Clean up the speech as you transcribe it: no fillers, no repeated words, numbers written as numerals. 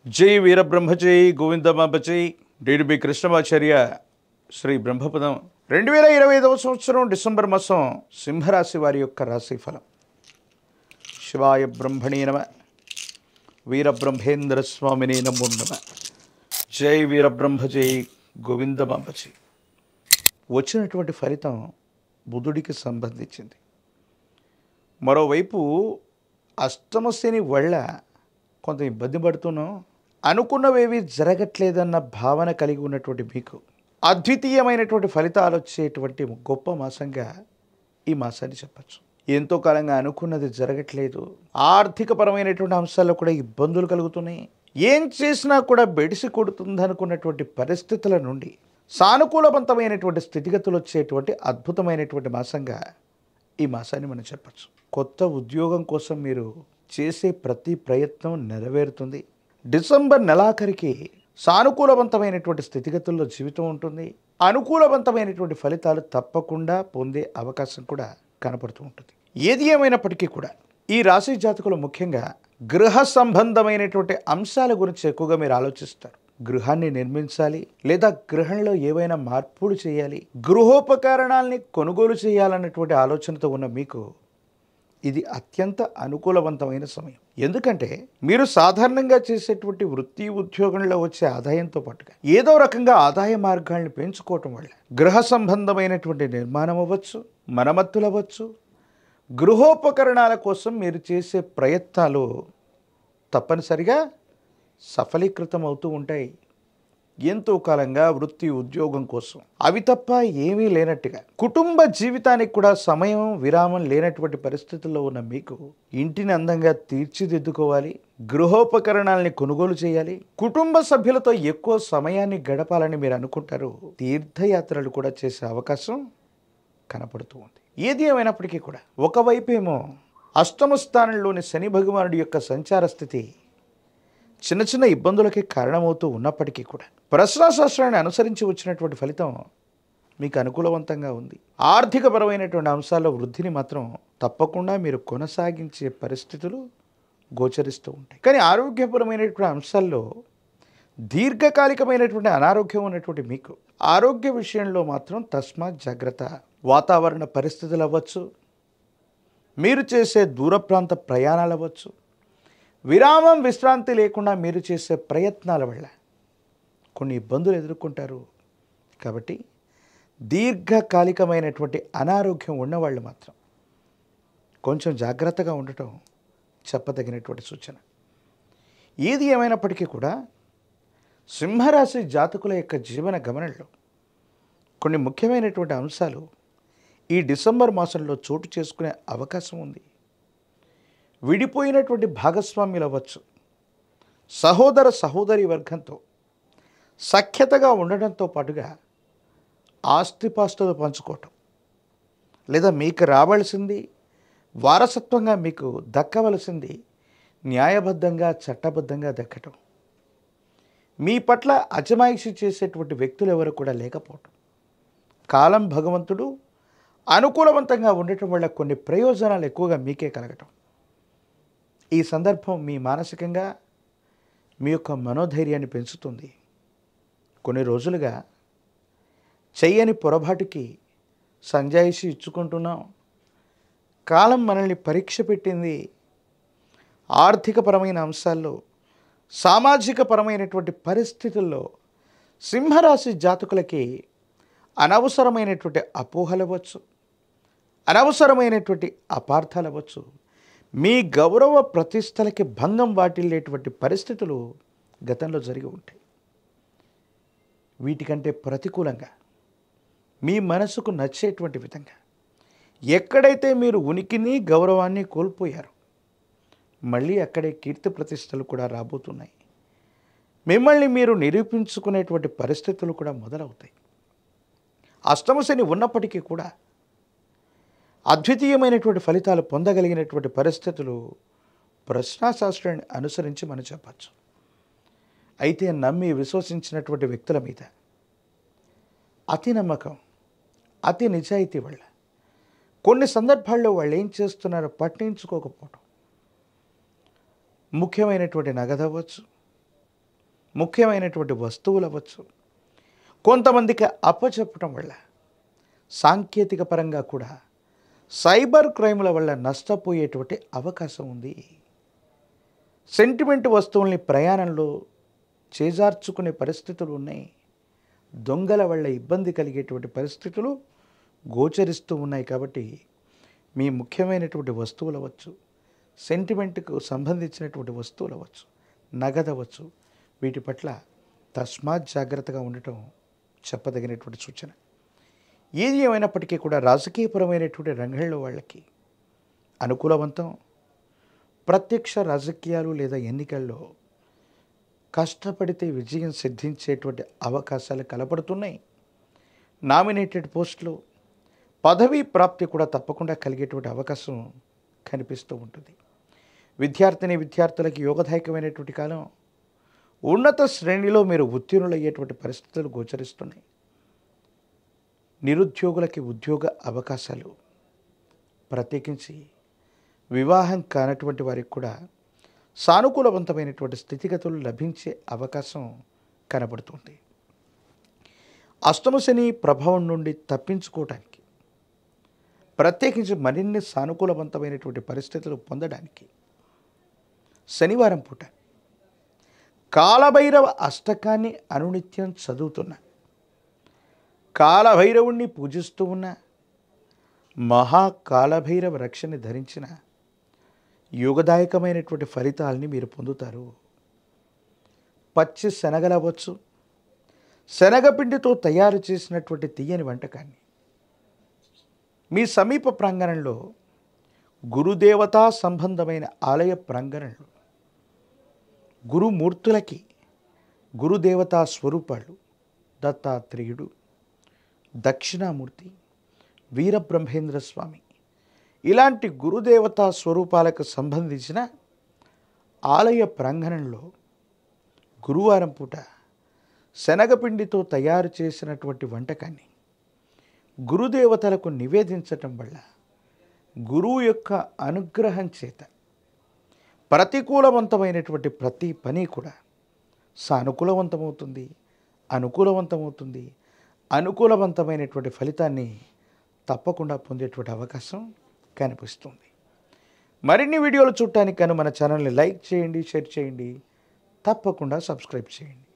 జై వీరబ్రహ్మజై గోవిందమాంబజై డిడిబి కృష్ణమాచార్య శ్రీ బ్రహ్మపదం 2025 సంవత్సరం డిసెంబర్ మాసం సింహరాశి వారి యొక్క రాశిఫలం. శివాయ బ్రహ్మణే నమ, వీరబ్రహ్మేంద్ర స్వామినే నమో నమ. జై వీరబ్రహ్మజై గోవిందమాంబజై. వచ్చినటువంటి ఫలితం బుధుడికి సంబంధించింది. మరోవైపు అష్టమశని వల్ల కొంత ఇబ్బంది పడుతున్నాం. అనుకున్నవేవి జరగట్లేదన్న భావన కలిగి ఉన్నటువంటి మీకు అద్వితీయమైనటువంటి ఫలితాలు వచ్చేటువంటి గొప్ప మాసంగా ఈ మాసాన్ని చెప్పచ్చు. ఎంతో కాలంగా అనుకున్నది జరగట్లేదు, ఆర్థికపరమైనటువంటి అంశాల్లో కూడా ఇబ్బందులు కలుగుతున్నాయి, ఏం చేసినా కూడా బెడిసి కొడుతుంది అనుకున్నటువంటి పరిస్థితుల నుండి సానుకూలవంతమైనటువంటి స్థితిగతులు వచ్చేటువంటి అద్భుతమైనటువంటి మాసంగా ఈ మాసాన్ని మనం చెప్పచ్చు. కొత్త ఉద్యోగం కోసం మీరు చేసే ప్రతి ప్రయత్నం నెరవేరుతుంది. డిసెంబర్ నెలాఖరికి సానుకూలవంతమైనటువంటి స్థితిగతుల్లో జీవితం ఉంటుంది. అనుకూలవంతమైనటువంటి ఫలితాలు తప్పకుండా పొందే అవకాశం కూడా కనపడుతూ ఉంటుంది. ఏది ఏమైనప్పటికీ కూడా ఈ రాశి జాతకులు ముఖ్యంగా గృహ సంబంధమైనటువంటి అంశాల గురించి ఎక్కువగా మీరు ఆలోచిస్తారు. గృహాన్ని నిర్మించాలి, లేదా గృహంలో ఏవైనా మార్పులు చేయాలి, గృహోపకరణాలని కొనుగోలు చేయాలన్నటువంటి ఆలోచనతో ఉన్న మీకు ఇది అత్యంత అనుకూలవంతమైన సమయం. ఎందుకంటే మీరు సాధారణంగా చేసేటువంటి వృత్తి ఉద్యోగంలో వచ్చే ఆదాయంతో పాటుగా ఏదో రకంగా ఆదాయ మార్గాల్ని పెంచుకోవటం వల్ల గృహ సంబంధమైనటువంటి నిర్మాణం అవ్వచ్చు, మరమ్మతులు అవ్వచ్చు, గృహోపకరణాల కోసం మీరు చేసే ప్రయత్నాలు తప్పనిసరిగా సఫలీకృతం అవుతూ ఉంటాయి. ఎంతో కాలంగా వృత్తి ఉద్యోగం కోసం అవి తప్ప ఏమీ లేనట్టుగా కుటుంబ జీవితానికి కూడా సమయం విరామం లేనటువంటి పరిస్థితుల్లో ఉన్న మీకు ఇంటిని అందంగా తీర్చిదిద్దుకోవాలి, గృహోపకరణాలని కొనుగోలు చేయాలి, కుటుంబ సభ్యులతో ఎక్కువ సమయాన్ని గడపాలని మీరు అనుకుంటారు. తీర్థయాత్రలు కూడా చేసే అవకాశం కనపడుతూ ఉంది. ఏది ఏమైనప్పటికీ కూడా ఒకవైపేమో అష్టమ స్థానంలోని శని భగవానుడి యొక్క సంచార స్థితి చిన్న చిన్న ఇబ్బందులకి కారణమవుతూ ఉన్నప్పటికీ కూడా ప్రశ్నాశాస్త్రాన్ని అనుసరించి వచ్చినటువంటి ఫలితం మీకు అనుకూలవంతంగా ఉంది. ఆర్థికపరమైనటువంటి అంశాల్లో వృద్ధిని మాత్రం తప్పకుండా మీరు కొనసాగించే పరిస్థితులు గోచరిస్తూ ఉంటాయి. కానీ ఆరోగ్యపరమైనటువంటి అంశాల్లో దీర్ఘకాలికమైనటువంటి అనారోగ్యం ఉన్నటువంటి మీకు ఆరోగ్య విషయంలో మాత్రం తస్మాత్ జాగ్రత్త. వాతావరణ పరిస్థితులు అవ్వచ్చు, మీరు చేసే దూర ప్రాంత ప్రయాణాలు అవ్వచ్చు, విరామం విశ్రాంతి లేకుండా మీరు చేసే ప్రయత్నాల వల్ల కొన్ని ఇబ్బందులు ఎదుర్కొంటారు. కాబట్టి దీర్ఘకాలికమైనటువంటి అనారోగ్యం ఉన్నవాళ్ళు మాత్రం కొంచెం జాగ్రత్తగా ఉండటం చెప్పదగినటువంటి సూచన. ఏది ఏమైనప్పటికీ కూడా సింహరాశి జాతకుల యొక్క జీవన గమనంలో కొన్ని ముఖ్యమైనటువంటి అంశాలు ఈ డిసెంబర్ మాసంలో చోటు చేసుకునే అవకాశం ఉంది. విడిపోయినటువంటి భాగస్వామ్యులు అవ్వచ్చు, సహోదర సహోదరి వర్గంతో సఖ్యతగా ఉండడంతో పాటుగా ఆస్తిపాస్తులు పంచుకోవటం, లేదా మీకు రావాల్సింది వారసత్వంగా మీకు దక్కవలసింది న్యాయబద్ధంగా చట్టబద్ధంగా దక్కటం, మీ పట్ల అజమాయిషి చేసేటువంటి వ్యక్తులు ఎవరు కూడా లేకపోవటం, కాలం భగవంతుడు అనుకూలవంతంగా ఉండటం వల్ల కొన్ని ప్రయోజనాలు ఎక్కువగా మీకే కలగటం. ఈ సందర్భం మీ మానసికంగా మీ యొక్క మనోధైర్యాన్ని పెంచుతుంది. కొన్ని రోజులుగా చెయ్యని పొరపాటుకి సంజాయిషి ఇచ్చుకుంటున్నాం, కాలం మనల్ని పరీక్ష పెట్టింది. ఆర్థికపరమైన అంశాల్లో, సామాజిక పరమైనటువంటి పరిస్థితుల్లో సింహరాశి జాతకులకి అనవసరమైనటువంటి అపోహలు అవ్వచ్చు, అనవసరమైనటువంటి అపార్థాలు అవ్వచ్చు, మీ గౌరవ ప్రతిష్టలకి భంగం వాటిల్లేటువంటి పరిస్థితులు గతంలో జరిగి ఉంటాయి. వీటికంటే ప్రతికూలంగా మీ మనసుకు నచ్చేటువంటి విధంగా ఎక్కడైతే మీరు ఉనికిని గౌరవాన్ని కోల్పోయారో మళ్ళీ అక్కడే కీర్తి ప్రతిష్టలు కూడా రాబోతున్నాయి. మిమ్మల్ని మీరు నిరూపించుకునేటువంటి పరిస్థితులు కూడా మొదలవుతాయి. అష్టమశని ఉన్నప్పటికీ కూడా అద్వితీయమైనటువంటి ఫలితాలు పొందగలిగినటువంటి పరిస్థితులు ప్రశ్నాశాస్త్రాన్ని అనుసరించి మనం చెప్పచ్చు. అయితే నమ్మి విశ్వసించినటువంటి వ్యక్తుల మీద అతి నమ్మకం, అతి నిజాయితీ వల్ల కొన్ని సందర్భాల్లో వాళ్ళు ఏం చేస్తున్నారో పట్టించుకోకపోవటం, ముఖ్యమైనటువంటి నగదు అవ్వచ్చు, ముఖ్యమైనటువంటి వస్తువులు అవ్వచ్చు, కొంతమందికి అప్పచెప్పటం వల్ల, సాంకేతిక పరంగా కూడా సైబర్ క్రైముల వల్ల నష్టపోయేటువంటి అవకాశం ఉంది. సెంటిమెంట్ వస్తువుల్ని ప్రయాణంలో చేజార్చుకునే పరిస్థితులు ఉన్నాయి. దొంగల వల్ల ఇబ్బంది కలిగేటువంటి పరిస్థితులు గోచరిస్తూ ఉన్నాయి. కాబట్టి మీ ముఖ్యమైనటువంటి వస్తువులు అవ్వచ్చు, సెంటిమెంట్కు సంబంధించినటువంటి వస్తువులు అవ్వచ్చు, నగదవచ్చు, వీటి పట్ల తస్మాత్ జాగ్రత్తగా ఉండటం చెప్పదగినటువంటి సూచన. ఏది ఏమైనప్పటికీ కూడా రాజకీయపరమైనటువంటి రంగంలో వాళ్ళకి అనుకూలవంతం. ప్రత్యక్ష రాజకీయాలు లేదా ఎన్నికల్లో కష్టపడితే విజయం సిద్ధించేటువంటి అవకాశాలు కనపడుతున్నాయి. నామినేటెడ్ పోస్టులు, పదవీ ప్రాప్తి కూడా తప్పకుండా కలిగేటువంటి అవకాశం కనిపిస్తూ ఉంటుంది. విద్యార్థులకి యోగదాయకమైనటువంటి కాలం. ఉన్నత శ్రేణిలో మీరు ఉత్తీర్ణులయ్యేటువంటి పరిస్థితులు గోచరిస్తున్నాయి. నిరుద్యోగులకి ఉద్యోగ అవకాశాలు, ప్రత్యేకించి వివాహం కానటువంటి వారికి కూడా సానుకూలవంతమైనటువంటి స్థితిగతులు లభించే అవకాశం కనబడుతుంది. అష్టమ శని ప్రభావం నుండి తప్పించుకోవడానికి, ప్రత్యేకించి మరిన్ని సానుకూలవంతమైనటువంటి పరిస్థితులు పొందడానికి శనివారం పూట కాలభైరవ అష్టకాన్ని అనునిత్యం చదువుతున్నా, కాలభైరవుణ్ణి పూజిస్తూ ఉన్న, మహాకాలభైరవ రక్షని ధరించిన యోగదాయకమైనటువంటి ఫలితాలని మీరు పొందుతారు. పచ్చి శనగలవచ్చు, శనగపిండితో తయారు చేసినటువంటి తీయని వంటకాన్ని మీ సమీప ప్రాంగణంలో గురుదేవతా సంబంధమైన ఆలయ ప్రాంగణంలో గురుమూర్తులకి, గురుదేవతా స్వరూపాలు దత్తాత్రేయుడు, దక్షిణామూర్తి, వీరబ్రహ్మేంద్ర స్వామి ఇలాంటి గురుదేవతా స్వరూపాలకు సంబంధించిన ఆలయ ప్రాంగణంలో గురువారం పూట శనగపిండితో తయారు చేసినటువంటి వంటకాన్ని గురుదేవతలకు నివేదించటం వల్ల గురువు యొక్క అనుగ్రహం చేత ప్రతికూలవంతమైనటువంటి ప్రతి పని కూడా సానుకూలవంతమవుతుంది, అనుకూలవంతమవుతుంది. అనుకూలవంతమైనటువంటి ఫలితాన్ని తప్పకుండా పొందేటువంటి అవకాశం కనిపిస్తుంది. మరిన్ని వీడియోలు చూడటానికి కానీ మన ఛానల్ని లైక్ చేయండి, షేర్ చేయండి, తప్పకుండా సబ్స్క్రైబ్ చేయండి.